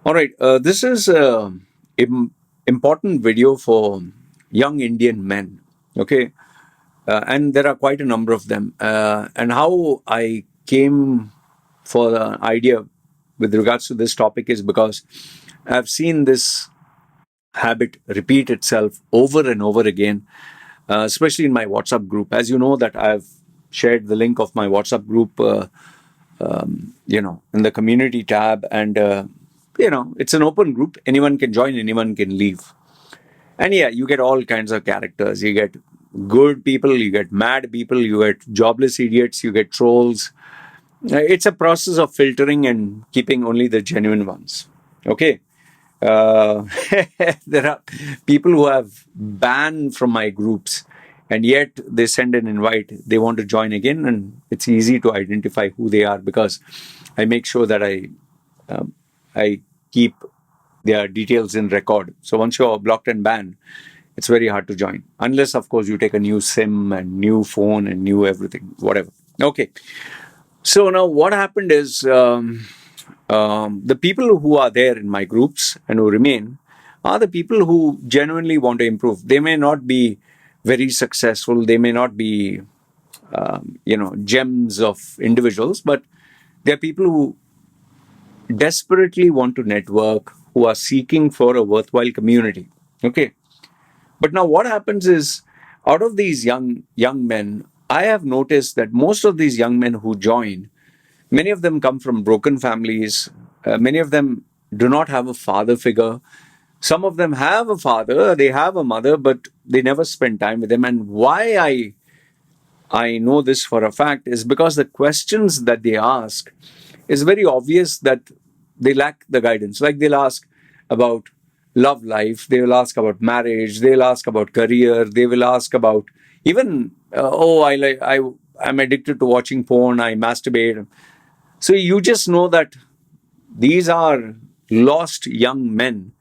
All right, this is important video for young Indian men. Okay, and there are quite a number of them. And how I came for the idea with regards to this topic is because I've seen this habit repeat itself over and over again, especially in my WhatsApp group. As you know, that I've shared the link of my WhatsApp group, in the community tab, and it's an open group. Anyone can join, anyone can leave. And yeah, you get all kinds of characters. You get good people, you get mad people, you get jobless idiots, you get trolls. It's a process of filtering and keeping only the genuine ones. Okay. Uh, there are people who have banned from my groups, and yet they send an invite. They want to join again, and it's easy to identify who they are because I make sure that I keep their details in record. So once you're blocked and banned, it's very hard to join, unless of course you take a new SIM and new phone and new everything, whatever. Okay. So now what happened is the people who are there in my groups and who remain are the people who genuinely want to improve. They may not be very successful. They may not be, gems of individuals, but they're people who desperately want to network, who are seeking for a worthwhile community. Okay. But now what happens is, out of these young men, I have noticed that most of these young men who join, many of them come from broken families. Many of them do not have a father figure. Some of them have a father, they have a mother, but they never spend time with them. And why I know this for a fact is because the questions that they ask is very obvious that they lack the guidance. Like they'll ask about love life, they will ask about marriage, they'll ask about career, they will ask about even I'm addicted to watching porn, I masturbate. So you just know that these are lost young men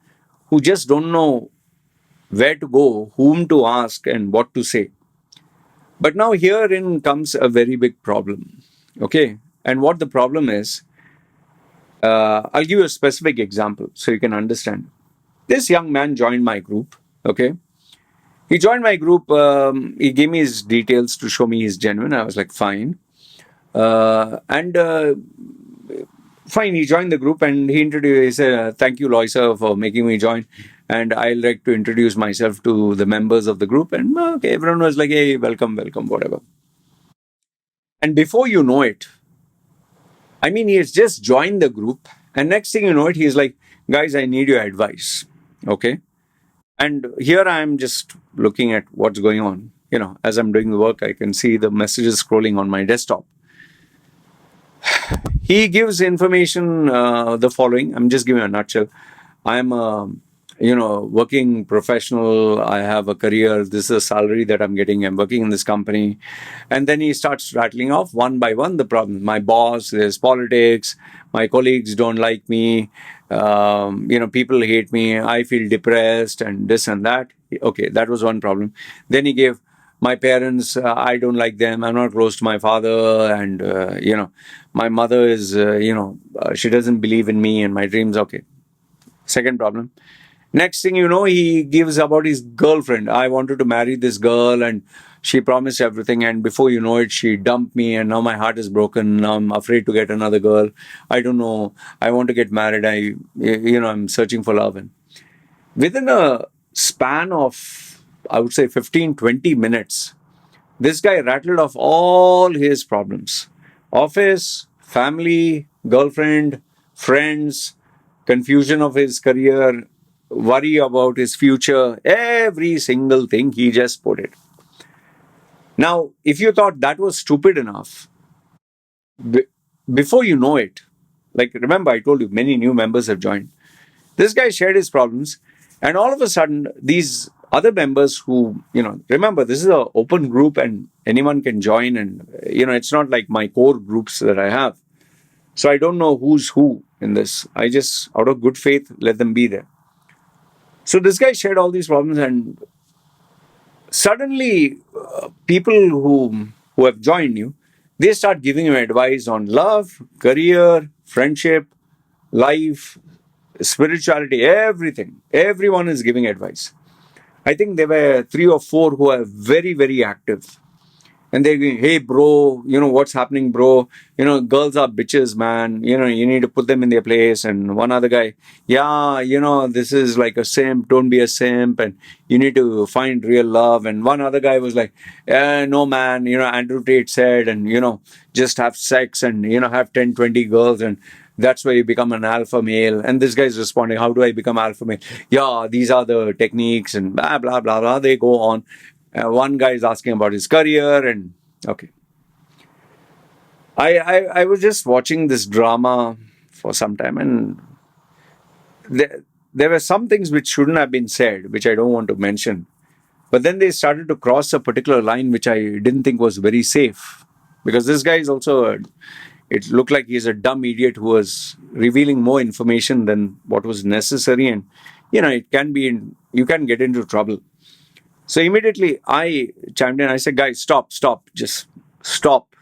who just don't know where to go, whom to ask, and what to say. But now herein comes a very big problem. Okay. And what the problem is, I'll give you a specific example so you can understand. This young man joined my group. Okay. He joined my group. He gave me his details to show me he's genuine. I was like, fine. And fine, he joined the group and he introduced, he said, thank you, Loisa, for making me join. And I'd like to introduce myself to the members of the group. And okay, everyone was like, hey, welcome, welcome, whatever. And before you know it, I mean, he has just joined the group. And next thing you know it, he's like, guys, I need your advice. Okay. And here I am just looking at what's going on. As I'm doing the work, I can see the messages scrolling on my desktop. He gives information the following. I'm just giving a nutshell. I'm a working professional. I have a career. This is a salary that I'm getting. I'm working in this company. And then he starts rattling off one by one the problems. My boss, there's politics. My colleagues don't like me. People hate me. I feel depressed and this and that. Okay, that was one problem. Then he gave my parents, I don't like them. I'm not close to my father. And, my mother is, she doesn't believe in me and my dreams. Okay. Second problem. Next thing you know, he gives about his girlfriend. I wanted to marry this girl and she promised everything. And before you know it, she dumped me and now my heart is broken. Now I'm afraid to get another girl. I don't know. I want to get married. I'm searching for love. And within a span of, I would say 15, 20 minutes, this guy rattled off all his problems. Office, family, girlfriend, friends, confusion of his career, worry about his future, every single thing he just put it. Now, if you thought that was stupid enough, before you know it, like remember, I told you many new members have joined. This guy shared his problems, and all of a sudden, these other members who, remember, this is an open group and anyone can join, and, it's not like my core groups that I have. So I don't know who's who in this. I just, out of good faith, let them be there. So this guy shared all these problems, and suddenly, people who have joined you, they start giving you advice on love, career, friendship, life, spirituality, everything. Everyone is giving advice. I think there were 3 or 4 who are very, very active. And they're going, hey, bro, what's happening, bro? Girls are bitches, man. You need to put them in their place. And one other guy, yeah, this is like a simp. Don't be a simp. And you need to find real love. And one other guy was like, no, man, Andrew Tate said, and, just have sex and, have 10, 20 girls. And that's where you become an alpha male. And this guy's responding, how do I become alpha male? Yeah, these are the techniques and blah, blah, blah, blah. They go on. One guy is asking about his career, and okay. I was just watching this drama for some time, and there were some things which shouldn't have been said, which I don't want to mention. But then they started to cross a particular line which I didn't think was very safe. Because this guy is also, it looked like he's a dumb idiot who was revealing more information than what was necessary. And, it can be, you can get into trouble. So immediately I chimed in. I said, guys, stop, just stop.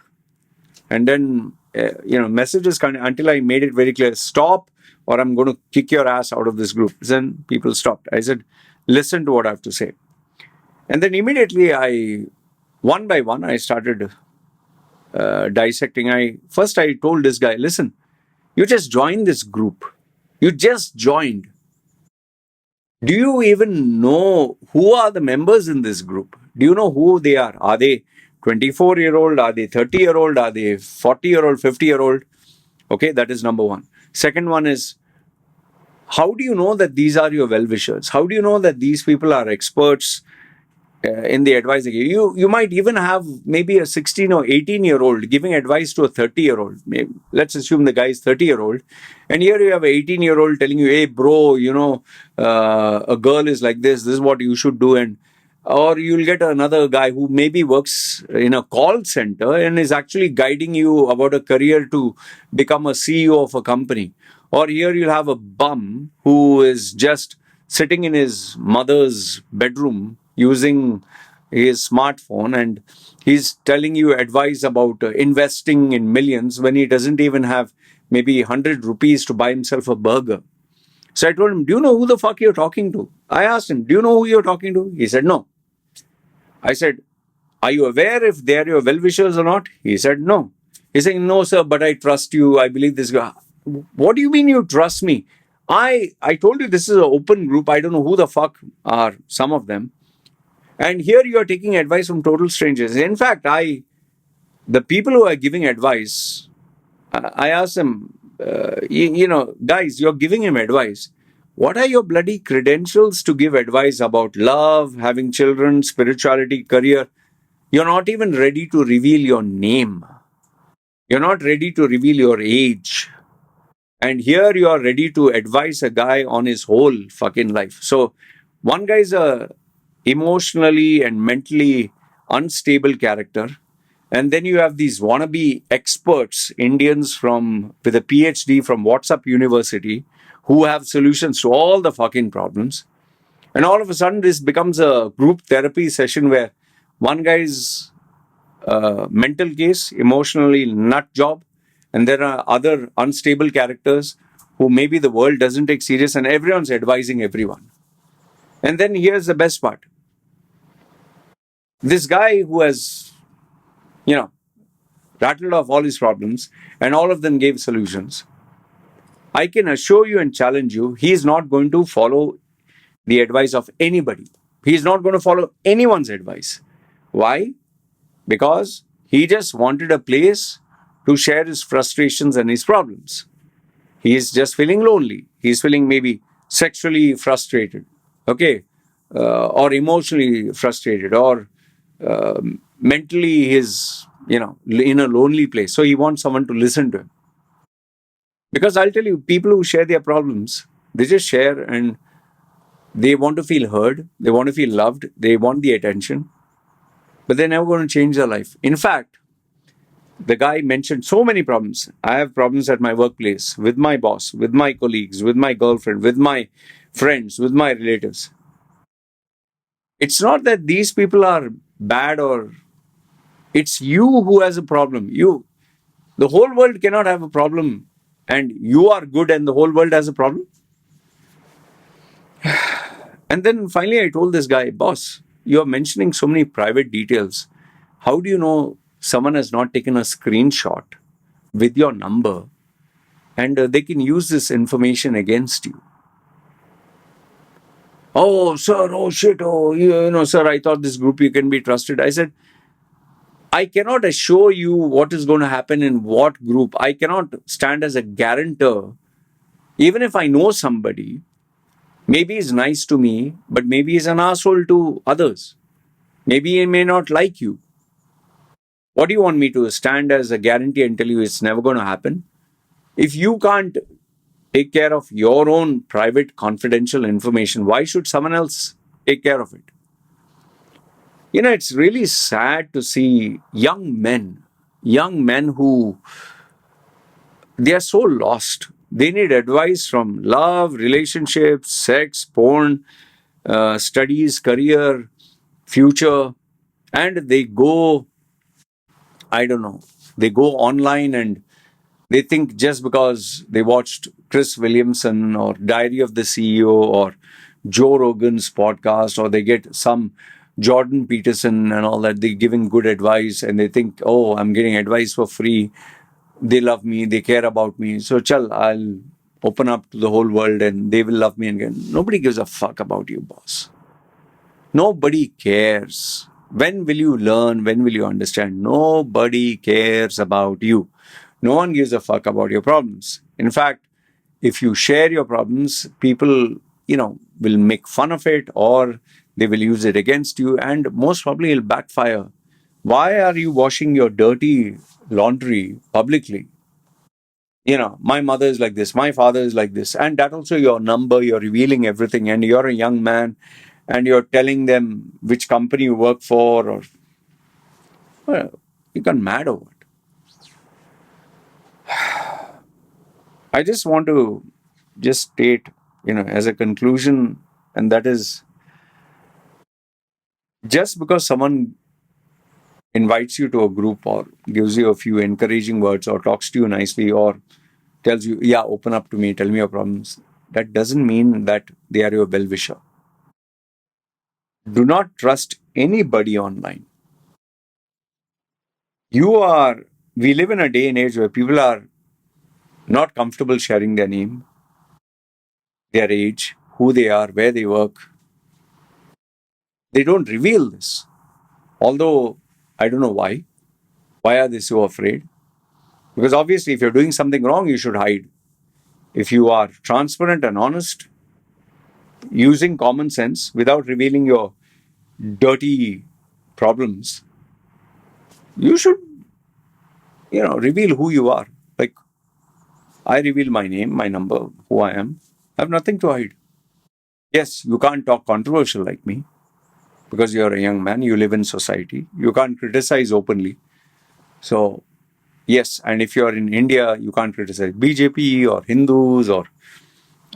And then, messages until I made it very clear, stop or I'm going to kick your ass out of this group. Then people stopped. I said, listen to what I have to say. And then immediately one by one, I started dissecting. I told this guy, listen, you just joined this group. You just joined. Do you even know who are the members in this group? Do you know who they are? Are they 24-year-old? Are they 30-year-old? Are they 40-year-old, 50-year-old? Okay, that is number one. Second one is, how do you know that these are your well-wishers? How do you know that these people are experts in the advice they give? You might even have maybe a 16 or 18-year-old giving advice to a 30-year-old. Let's assume the guy is 30-year-old. And here you have an 18-year-old telling you, hey, bro, a girl is like this. This is what you should do. Or you'll get another guy who maybe works in a call center and is actually guiding you about a career to become a CEO of a company. Or here you'll have a bum who is just sitting in his mother's bedroom using his smartphone, and he's telling you advice about investing in millions when he doesn't even have maybe 100 rupees to buy himself a burger. So I told him, do you know who the fuck you're talking to? I asked him, do you know who you're talking to? He said, no. I said, are you aware if they're your well-wishers or not? He said, no. He's saying, no, sir, but I trust you. I believe this guy. What do you mean you trust me? I told you this is an open group. I don't know who the fuck are some of them. And here you are taking advice from total strangers. In fact, the people who are giving advice, I asked them, guys, you're giving him advice. What are your bloody credentials to give advice about love, having children, spirituality, career? You're not even ready to reveal your name. You're not ready to reveal your age. And here you are ready to advise a guy on his whole fucking life. So one guy's a emotionally and mentally unstable character. And then you have these wannabe experts, Indians with a PhD from WhatsApp University, who have solutions to all the fucking problems. And all of a sudden, this becomes a group therapy session where one guy's mental case, emotionally nut job, and there are other unstable characters who maybe the world doesn't take serious, and everyone's advising everyone. And then here's the best part. This guy who has, rattled off all his problems, and all of them gave solutions. I can assure you and challenge you, he is not going to follow the advice of anybody. He is not going to follow anyone's advice. Why? Because he just wanted a place to share his frustrations and his problems. He is just feeling lonely. He's feeling maybe sexually frustrated, okay, or emotionally frustrated, or mentally he's, in a lonely place. So he wants someone to listen to him. Because I'll tell you, people who share their problems, they just share and they want to feel heard, they want to feel loved, they want the attention, but they're never going to change their life. In fact, the guy mentioned so many problems. I have problems at my workplace, with my boss, with my colleagues, with my girlfriend, with my friends, with my relatives. It's not that these people are bad, or it's you who has a problem. The whole world cannot have a problem and you are good and the whole world has a problem. And then finally, I told this guy, boss, you're mentioning so many private details. How do you know someone has not taken a screenshot with your number and they can use this information against you? Oh, sir, oh, shit, oh, sir, I thought this group you can be trusted. I said, I cannot assure you what is going to happen in what group. I cannot stand as a guarantor. Even if I know somebody, maybe he's nice to me, but maybe he's an asshole to others. Maybe he may not like you. What do you want me to stand as a guarantee and tell you it's never going to happen? If you can't take care of your own private confidential information, why should someone else take care of it? It's really sad to see young men who they are so lost. They need advice from love, relationships, sex, porn, studies, career, future, and they go, I don't know, they go online and they think just because they watched Chris Williamson or Diary of the CEO or Joe Rogan's podcast or they get some Jordan Peterson and all that, they're giving good advice and they think, oh, I'm getting advice for free. They love me, they care about me. So, chal, I'll open up to the whole world and they will love me again. Nobody gives a fuck about you, boss. Nobody cares. When will you learn? When will you understand? Nobody cares about you. No one gives a fuck about your problems. In fact, if you share your problems, people, will make fun of it or they will use it against you and most probably it'll backfire. Why are you washing your dirty laundry publicly? My mother is like this, my father is like this, and that also your number, you're revealing everything, and you're a young man and you're telling them which company you work for, or well, you gone mad over it. I just want to just state, as a conclusion, and that is just because someone invites you to a group or gives you a few encouraging words or talks to you nicely or tells you, yeah, open up to me, tell me your problems, that doesn't mean that they are your well wisher. Do not trust anybody online. We live in a day and age where people are not comfortable sharing their name, their age, who they are, where they work. They don't reveal this. Although, I don't know why. Why are they so afraid? Because obviously, if you're doing something wrong, you should hide. If you are transparent and honest, using common sense without revealing your dirty problems, you should, reveal who you are. Like, I reveal my name, my number, who I am. I have nothing to hide. Yes, you can't talk controversial like me because you're a young man, you live in society. You can't criticize openly. So, yes, and if you're in India, you can't criticize BJP or Hindus or,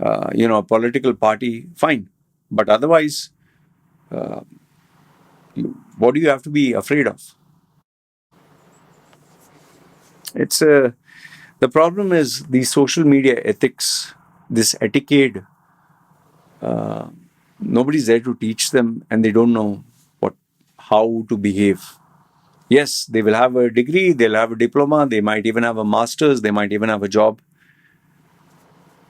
a political party, fine. But otherwise, what do you have to be afraid of? It's the problem is the social media ethics, this etiquette. Nobody's there to teach them, and they don't know how to behave. Yes, they will have a degree, they'll have a diploma, they might even have a master's, they might even have a job.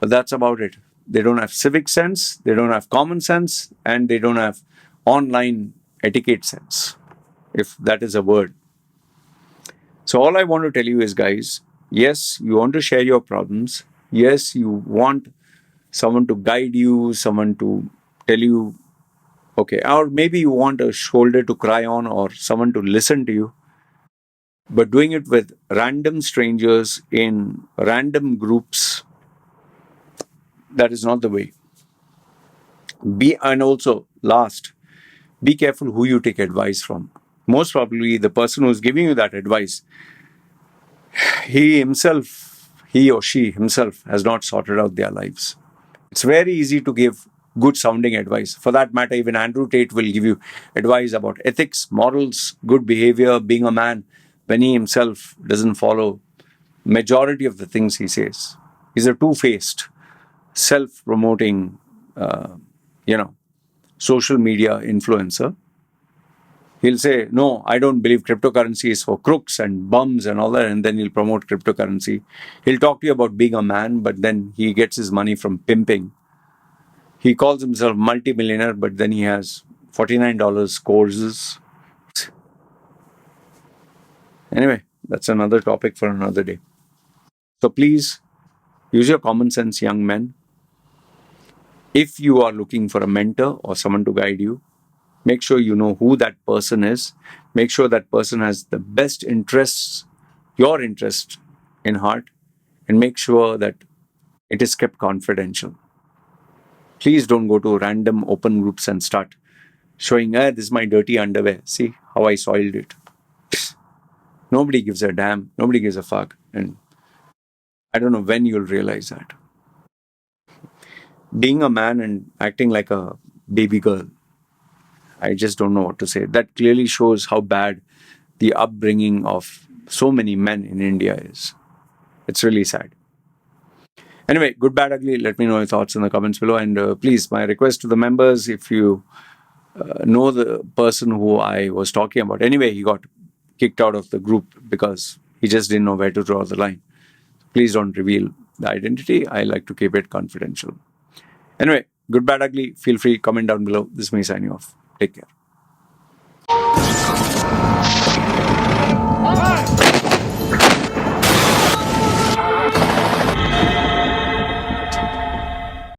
But that's about it. They don't have civic sense, they don't have common sense, and they don't have online etiquette sense, if that is a word. So, all I want to tell you is, guys, yes, you want to share your problems. Yes, you want someone to guide you, someone to tell you, okay, or maybe you want a shoulder to cry on or someone to listen to you. But doing it with random strangers in random groups, that is not the way. And also, last, be careful who you take advice from. Most probably, the person who's giving you that advice, he or she himself has not sorted out their lives. It's very easy to give good sounding advice. For that matter, even Andrew Tate will give you advice about ethics, morals, good behavior, being a man, when he himself doesn't follow majority of the things he says. He's a two-faced, self-promoting, uh, you know, social media influencer. He'll say, no, I don't believe cryptocurrency is for crooks and bums and all that. And then he'll promote cryptocurrency. He'll talk to you about being a man, but then he gets his money from pimping. He calls himself multimillionaire, but then he has $49 courses. Anyway, that's another topic for another day. So please use your common sense, young men. If you are looking for a mentor or someone to guide you, make sure you know who that person is. Make sure that person has the best interests, your interest in heart, and make sure that it is kept confidential. Please don't go to random open groups and start showing, this is my dirty underwear. See how I soiled it. Nobody gives a damn. Nobody gives a fuck. And I don't know when you'll realize that. Being a man and acting like a baby girl, I just don't know what to say. That clearly shows how bad the upbringing of so many men in India is. It's really sad. Anyway, good, bad, ugly. Let me know your thoughts in the comments below. And please, my request to the members, if you know the person who I was talking about. Anyway, he got kicked out of the group because he just didn't know where to draw the line. Please don't reveal the identity. I like to keep it confidential. Anyway, good, bad, ugly. Feel free, comment down below. This is me signing off. Take care.